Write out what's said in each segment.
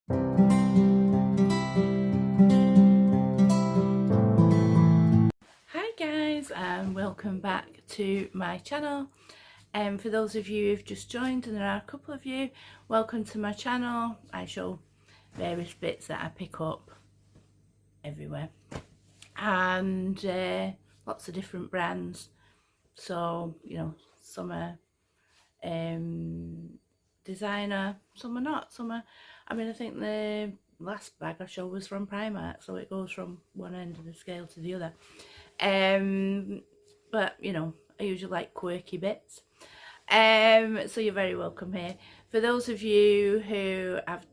Hi guys, and welcome back to my channel. For those of you who've just joined, and there are a couple of you, welcome to my channel. I show various bits that I pick up everywhere, and lots of different brands. So, you know, some are designer, some are not, some are, I mean, I think the last bag I showed was from Primark, so it goes from one end of the scale to the other. But you know, I usually like quirky bits. So you're very welcome here. For those of you who have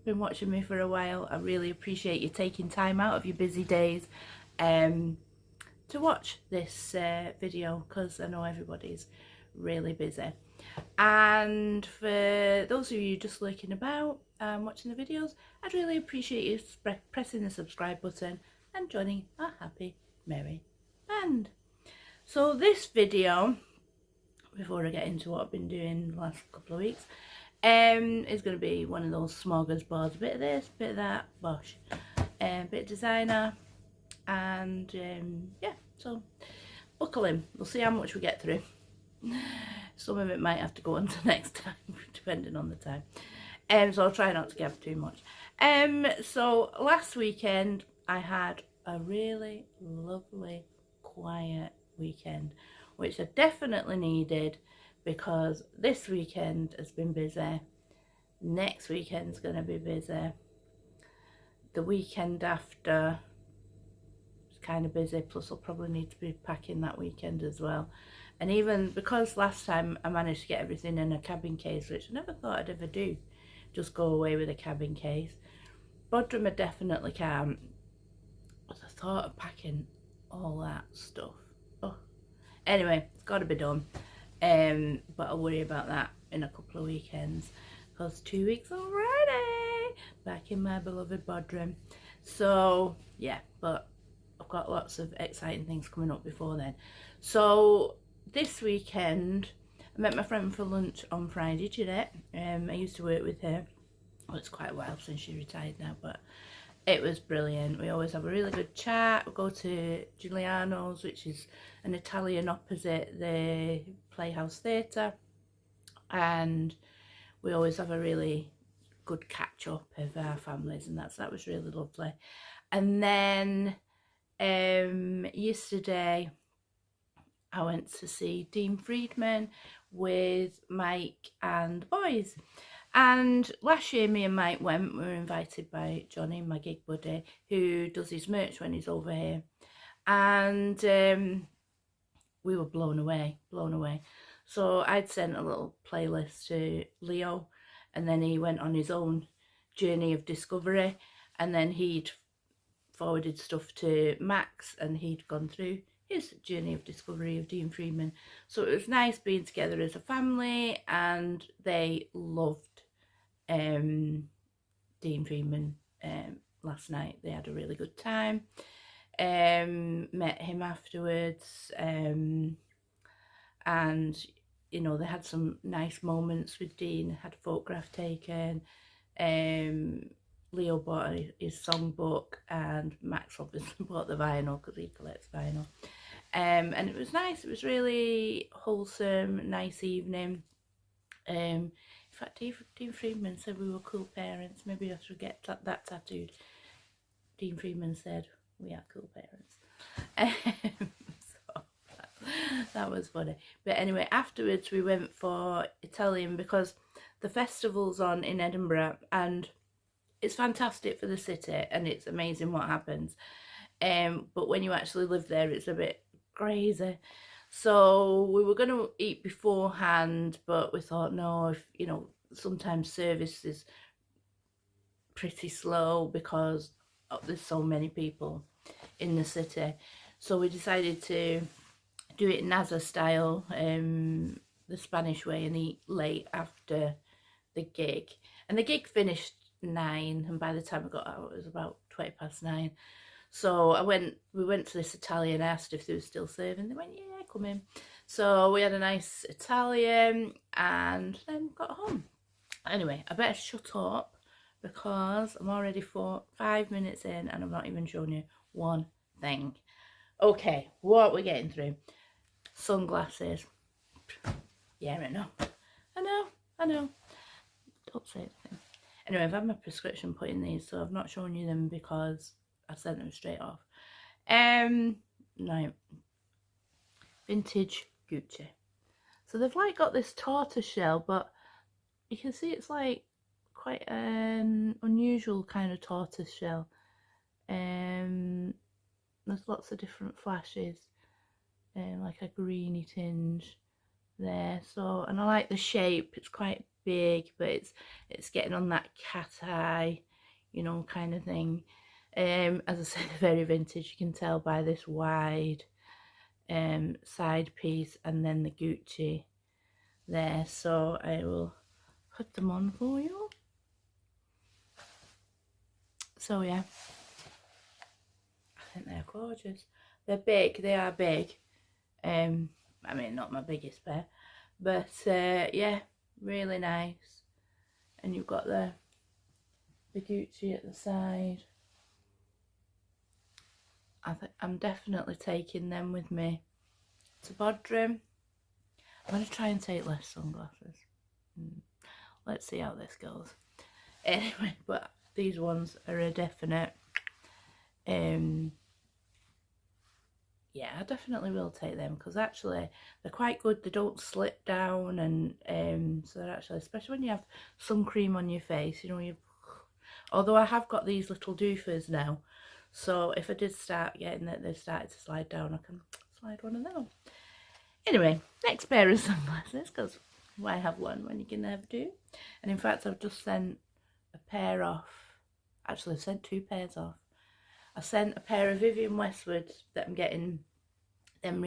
been watching me for a while, I really appreciate you taking time out of your busy days to watch this video, because I know everybody's really busy. And for those of you just lurking about and watching the videos, I'd really appreciate you pressing the subscribe button and joining our happy merry band. So this video, before I get into what I've been doing the last couple of weeks, is going to be one of those smorgasbords, a bit of this, a bit of that, bosh, a bit of designer, and yeah, so buckle in, we'll see how much we get through. Some of it might have to go on to next time, depending on the time. So I'll try not to give too much. So last weekend I had a really lovely, quiet weekend, which I definitely needed, because this weekend has been busy. Next weekend's going to be busy. The weekend after is kind of busy, plus I'll probably need to be packing that weekend as well. And even because last time I managed to get everything in a cabin case, which I never thought I'd ever do, just go away with a cabin case. Bodrum I definitely can't. But the thought of packing all that stuff, oh. Anyway, it's got to be done. But I'll worry about that in a couple of weekends, because 2 weeks already back in my beloved Bodrum. So yeah, but I've got lots of exciting things coming up before then. So this weekend I met my friend for lunch on Friday, Jeanette. I used to work with her. Well, it's quite a while since she retired now, but it was brilliant. We always have a really good chat. We go to Giuliano's, which is an Italian opposite the Playhouse Theatre, and we always have a really good catch up of our families, and that was really lovely. And then yesterday I went to see Dean Friedman with Mike and the boys. And last year me and Mike went. We were invited by Johnny, my gig buddy, who does his merch when he's over here. And we were blown away. So I'd sent a little playlist to Leo, and then he went on his own journey of discovery, and then he'd forwarded stuff to Max, and he'd gone through his journey of discovery of Dean Friedman. So it was nice being together as a family, and they loved Dean Friedman last night. They had a really good time. Met him afterwards, and you know, they had some nice moments with Dean. Had a photograph taken. Leo bought his songbook, and Max obviously bought the vinyl because he collects vinyl. And it was nice. It was really wholesome, nice evening. In fact, Dean Friedman said we were cool parents. Maybe I should get that tattooed. Dean Friedman said we are cool parents. So that was funny. But anyway, afterwards we went for Italian, because the festival's on in Edinburgh, and it's fantastic for the city, and it's amazing what happens. But when you actually live there, it's a bit crazy. So we were going to eat beforehand, but we thought, no, if you know, sometimes service is pretty slow because there's so many people in the city. So we decided to do it Naza style, the Spanish way, and eat late after the gig. And the gig finished 9, and by the time I got out it was about 9:20. So we went to this Italian, asked if they were still serving. They went, yeah, come in. So we had a nice Italian and then got home. Anyway, I better shut up because I'm already 5 minutes in and I've not even shown you one thing. Okay, what we're getting through. Sunglasses. Yeah, I know. I know. Don't say anything. Anyway, I've had my prescription put in these, so I've not shown you them because I sent them straight off. No. Vintage Gucci. So they've like got this tortoise shell, but you can see it's like quite an unusual kind of tortoise shell. There's lots of different flashes, like a greeny tinge there. So, and I like the shape. It's quite big, but it's getting on that cat eye, you know, kind of thing. As I said, very vintage. You can tell by this wide side piece and then the Gucci there. So I will put them on for you. So yeah, I think they're gorgeous. They're big. They are big. I mean, not my biggest pair, but yeah, really nice. And you've got the Gucci at the side. I'm definitely taking them with me to Bodrum. I'm going to try and take less sunglasses. Let's see how this goes. Anyway, but these ones are a definite. Yeah, I definitely will take them because actually they're quite good. They don't slip down, and so they're actually, especially when you have sun cream on your face, you know, although I have got these little doofers now, so if I did start getting that they started to slide down, I can slide one of them on. Anyway, next pair of sunglasses, because why have one when you can have two? And in fact, I've just sent a pair off. Actually, I've sent 2 pairs off. I sent a pair of Vivienne Westwoods that I'm getting them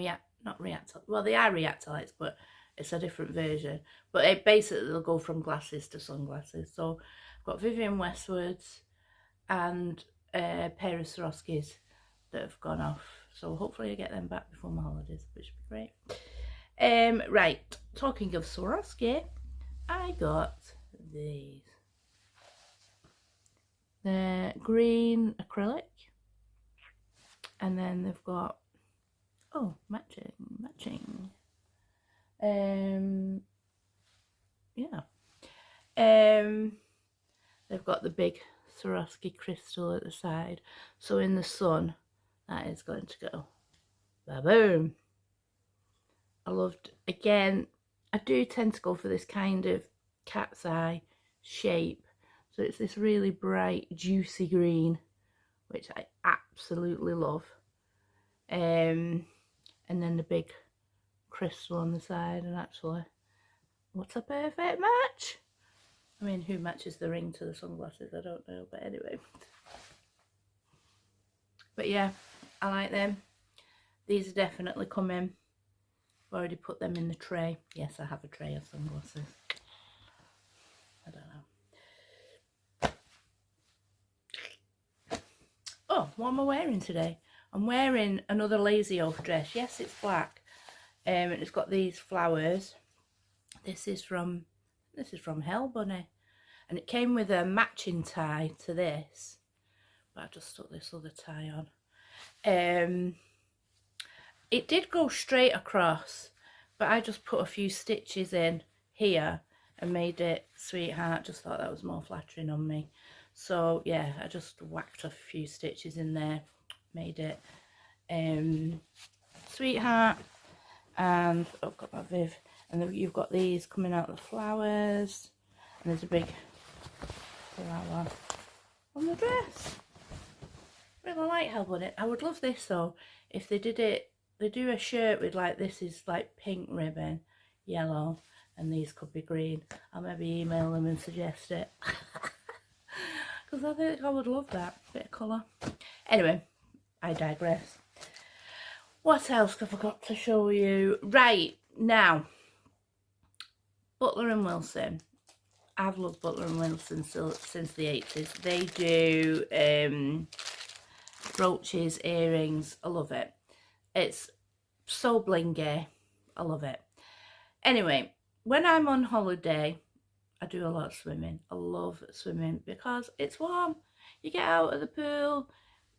well, they are reactor lights, but it's a different version. But it basically, they'll go from glasses to sunglasses. So I've got Vivienne Westwoods and a pair of Swarovskis that have gone off. So hopefully I get them back before my holidays, which would be great. Right, talking of Swarovski, I got these. They're green acrylic. And then they've got, oh, matching. Yeah. They've got the big Swarovski crystal at the side. So in the sun, that is going to go ba-boom. I loved, again, I do tend to go for this kind of cat's eye shape. So it's this really bright, juicy green, which I absolutely love. And then the big crystal on the side, and actually, what's a perfect match? I mean, who matches the ring to the sunglasses? I don't know, but anyway. But yeah, I like them. These are definitely coming. I've already put them in the tray. Yes, I have a tray of sunglasses. I don't know. Oh, what am I wearing today? I'm wearing another Lazy Oaf dress. Yes, it's black. And it's got these flowers. This is from Hell Bunny. And it came with a matching tie to this. But I just stuck this other tie on. It did go straight across, but I just put a few stitches in here and made it sweetheart. Just thought that was more flattering on me. So yeah, I just whacked a few stitches in there, made it sweetheart. And I've got my Viv, and then you've got these coming out of the flowers, and there's a big flower on the dress. Really like Hell Bunny. I would love this though, if they did it, they do a shirt with like, this is like pink ribbon, yellow, and these could be green. I'll maybe email them and suggest it. Because I think I would love that bit of colour. Anyway, I digress. What else have I got to show you? Right, now, Butler and Wilson. I've loved Butler and Wilson since the 80s. They do brooches, earrings. I love it. It's so blingy. I love it. Anyway, when I'm on holiday, I do a lot of swimming. I love swimming because it's warm. You get out of the pool,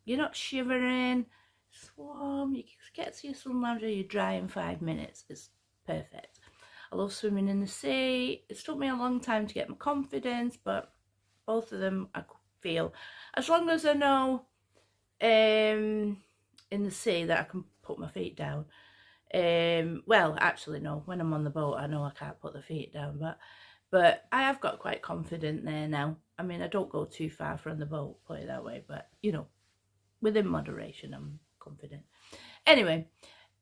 you're not shivering, it's warm, you get to your sun lounger, you're dry in 5 minutes. It's perfect. I love swimming in the sea. It's took me a long time to get my confidence, but both of them I feel, as long as I know in the sea that I can put my feet down. Well, actually no, when I'm on the boat I know I can't put the feet down, but I have got quite confident there now. I mean, I don't go too far from the boat, put it that way, but you know, within moderation I'm confident. Anyway,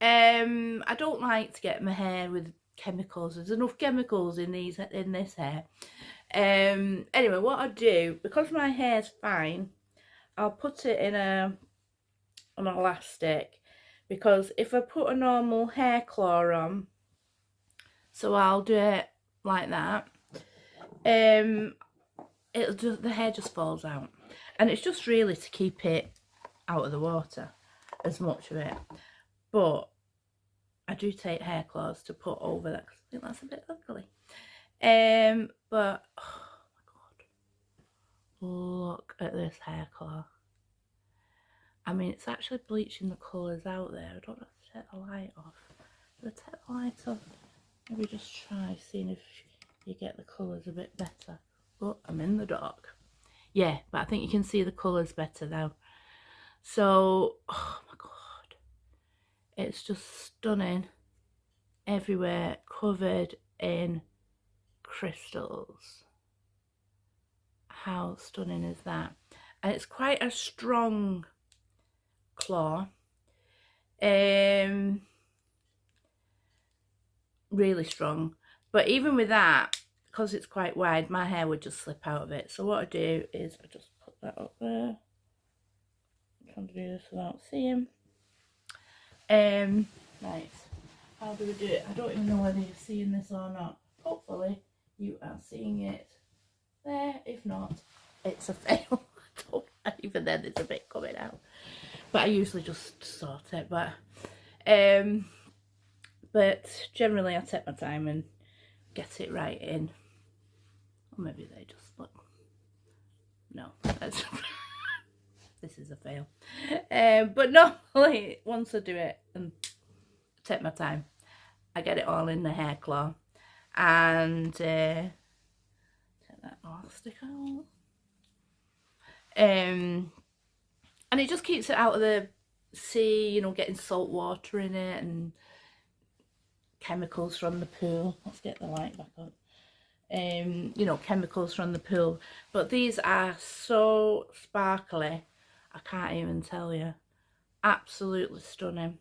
I don't like to get my hair with chemicals. There's enough chemicals in this hair. Anyway, what I do, because my hair's fine, I'll put it in an elastic, because if I put a normal hair claw on, so I'll do it like that, it'll just, the hair just falls out, and it's just really to keep it out of the water, as much of it. But I do take hair claws to put over that, because I think that's a bit ugly. But oh my god, look at this hair claw. I mean, it's actually bleaching the colours out there. I don't have to take the light off. If I take the light off, maybe just try seeing if you get the colours a bit better. But I'm in the dark. Yeah, but I think you can see the colours better now. So, oh my god, it's just stunning. Everywhere, covered in crystals. How stunning is that? And it's quite a strong claw, really strong, but even with that, because it's quite wide, my hair would just slip out of it. So what I do is I just put that up there. I'm trying to do this without seeing. Right, how do we do it? I don't even know whether you're seeing this or not. Hopefully you are seeing it there. If not, it's a fail. Even then there's a bit coming out, but I usually just sort it. But generally I take my time and get it right in. Or maybe they just look. No, that's this is a fail. But normally once I do it and take my time, I get it all in the hair claw, and take that elastic out. And it just keeps it out of the sea, you know, getting salt water in it and chemicals from the pool. Let's get the light back on. You know, chemicals from the pool. But these are so sparkly, I can't even tell you. Absolutely stunning.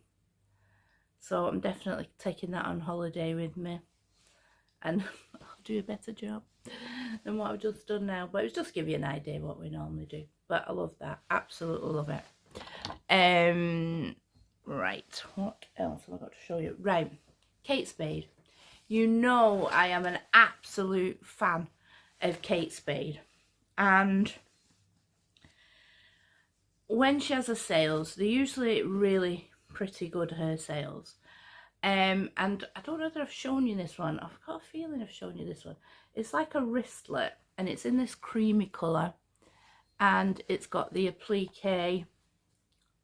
So I'm definitely taking that on holiday with me, and I'll do a better job than what I've just done now. But it was just give you an idea what we normally do. But I love that. Absolutely love it. Right, what else have I got to show you? Right, Kate Spade. You know I am an absolute fan of Kate Spade, and when she has her sales, they're usually really pretty good, her sales. And I don't know whether I've shown you this one. I've got a feeling I've shown you this one. It's like a wristlet, and it's in this creamy colour, and it's got the applique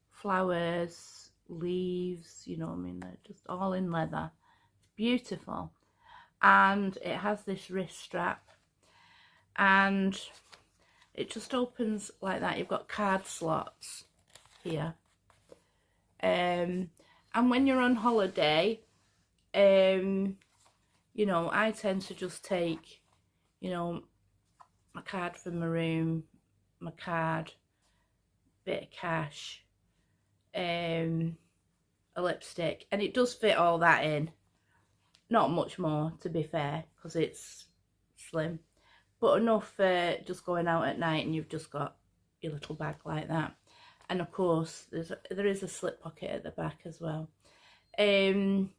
flowers, leaves, you know what I mean, they're just all in leather. It's beautiful, and it has this wrist strap, and it just opens like that. You've got card slots here, and when you're on holiday, you know, I tend to just take, you know, my card from my room, my card, bit of cash, a lipstick, and it does fit all that in. Not much more, to be fair, because it's slim, but enough for just going out at night and you've just got your little bag like that. And of course there is a slip pocket at the back as well. It's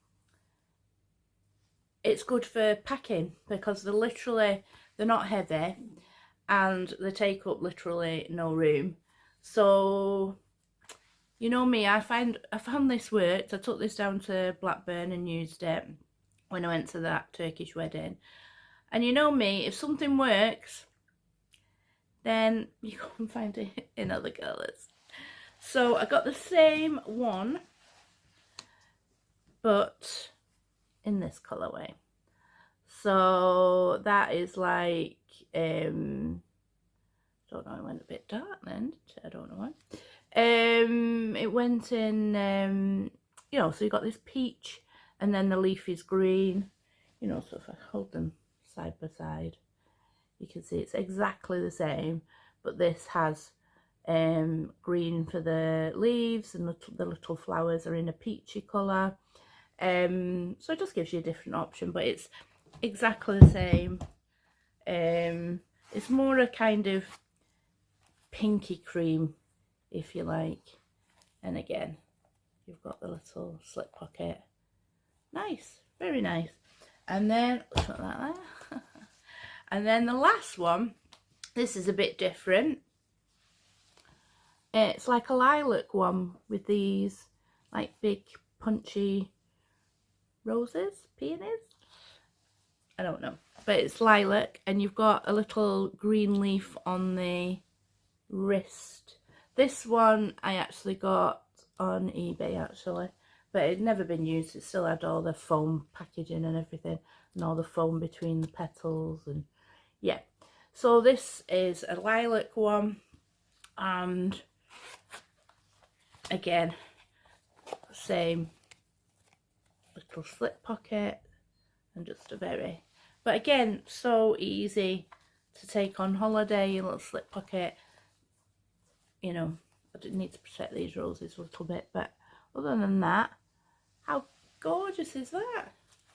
good for packing because they're not heavy, and they take up literally no room. So you know me, I found this worked. I took this down to Blackburn and used it when I went to that Turkish wedding, And you know me, if something works, then you go and find it in other colours. So I got the same one, but in this colourway. So that is like, don't know, it went a bit dark then, I don't know why. It went in, you know, so you got this peach, and then the leaf is green, you know, so if I hold them side by side, you can see it's exactly the same, but this has green for the leaves, and the little flowers are in a peachy colour. So it just gives you a different option, but it's exactly the same. It's more a kind of pinky cream, if you like. And again, you've got the little slip pocket. Nice, very nice. And then put that there. And then the last one, this is a bit different. It's like a lilac one with these like big punchy roses, peonies, I don't know, but it's lilac, and you've got a little green leaf on the wrist. This one I actually got on eBay actually, but it had never been used. It still had all the foam packaging and everything, and all the foam between the petals, and yeah. So this is a lilac one, and again, same little slip pocket, and just a very, but again, so easy to take on holiday, a little slip pocket. You know, I didn't need to protect these roses a little bit, but other than that, how gorgeous is that?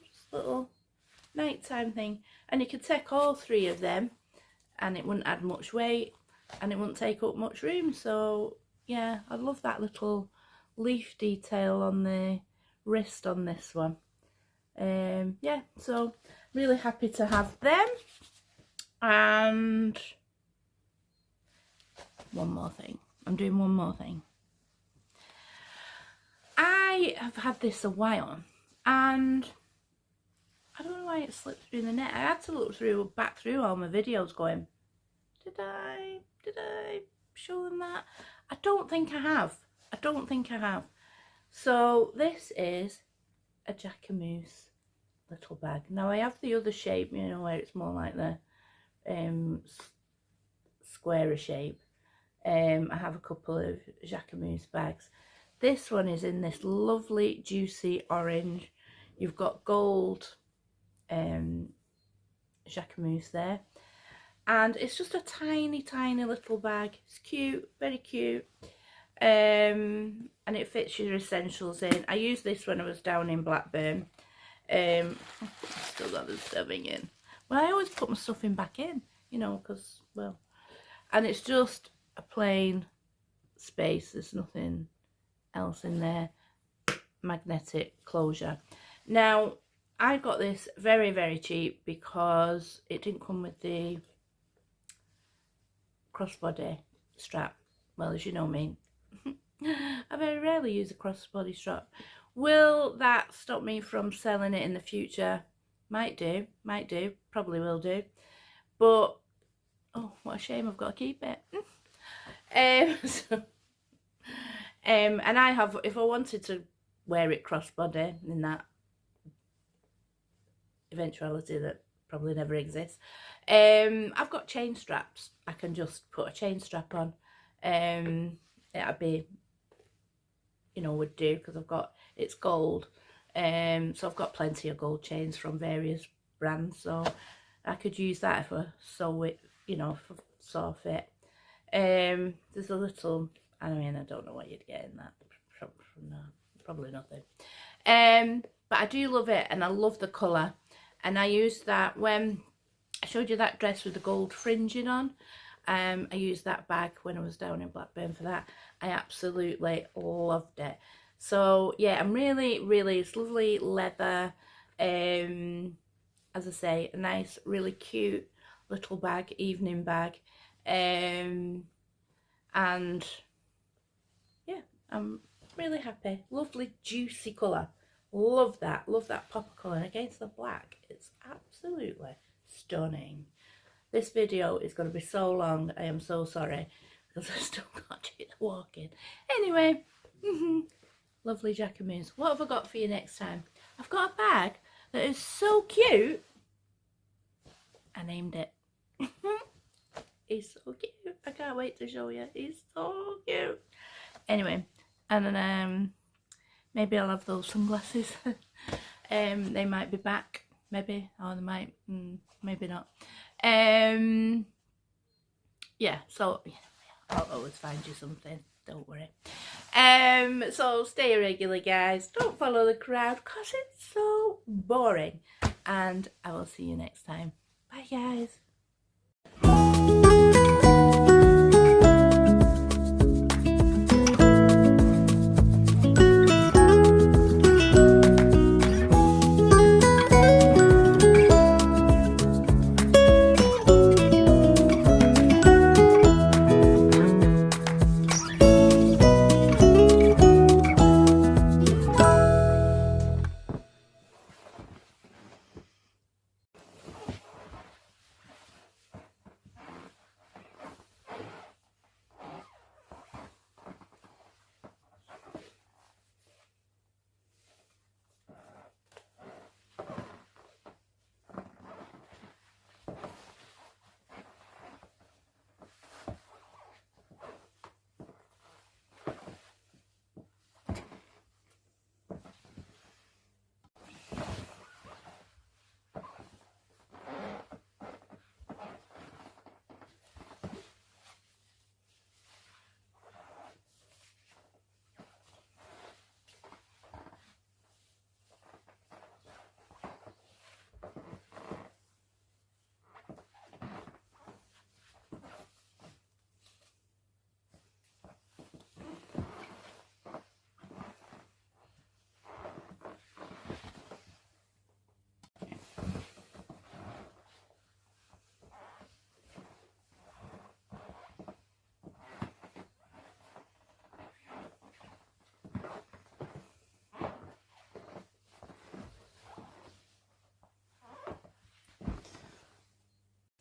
Just a little nighttime thing, and you could take all three of them and it wouldn't add much weight, and it wouldn't take up much room. So yeah, I love that little leaf detail on the wrist on this one. Yeah, so really happy to have them. And one more thing, I'm doing one more thing. I have had this a while, and I don't know why it slipped through the net. I had to look back through all my videos going, did I show them that? I don't think I have. So this is a Jacquemus little bag. Now I have the other shape, you know, where it's more like the squarer shape. I have a couple of Jacquemus bags. This one is in this lovely juicy orange. You've got gold Jacquemus there, and it's just a tiny little bag. It's cute, very cute, and it fits your essentials in. I used this when I was down in Blackburn. Still got the stuffing in. Well, I always put my stuffing back in, you know, because, well, and it's just a plain space. There's nothing else in there. Magnetic closure. Now I got this very cheap because it didn't come with the crossbody strap. Well, as you know me, I very rarely use a crossbody strap. Will that stop me from selling it in the future? Might do, probably will do, but oh, what a shame, I've got to keep it. And I have, if I wanted to wear it crossbody, in that eventuality that probably never exists, I've got chain straps. I can just put a chain strap on. That'd be, you know, would do, because I've got, it's gold, so I've got plenty of gold chains from various brands, so I could use that if I sew it, you know, if I saw fit. There's a little, I mean, I don't know what you'd get in that, probably nothing, but I do love it, and I love the colour. And I used that when I showed you that dress with the gold fringing on. I used that bag when I was down in Blackburn for that. I absolutely loved it. So yeah, I'm really, it's lovely leather. As I say, a nice, really cute little bag, evening bag. And yeah, I'm really happy. Lovely juicy colour. Love that pop of colour, and against the black, it's absolutely stunning. This video is going to be so long. I am so sorry because I still can't do the walking. Anyway, lovely Jacquemus. What have I got for you next time? I've got a bag that is so cute. I named it. He's so cute. I can't wait to show you. He's so cute. Anyway, and then maybe I'll have those sunglasses. They might be back, maybe, or they might, maybe not. Yeah, so I'll always find you something, don't worry. So stay regular, guys. Don't follow the crowd because it's so boring. And I will see you next time. Bye, guys.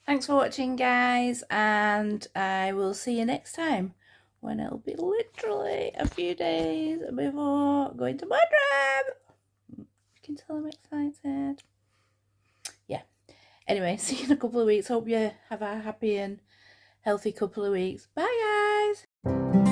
Thanks for watching, guys, and I will see you next time when it'll be literally a few days before going to my trip. You can tell I'm excited. Yeah. Anyway, see you in a couple of weeks. Hope you have a happy and healthy couple of weeks. Bye, guys.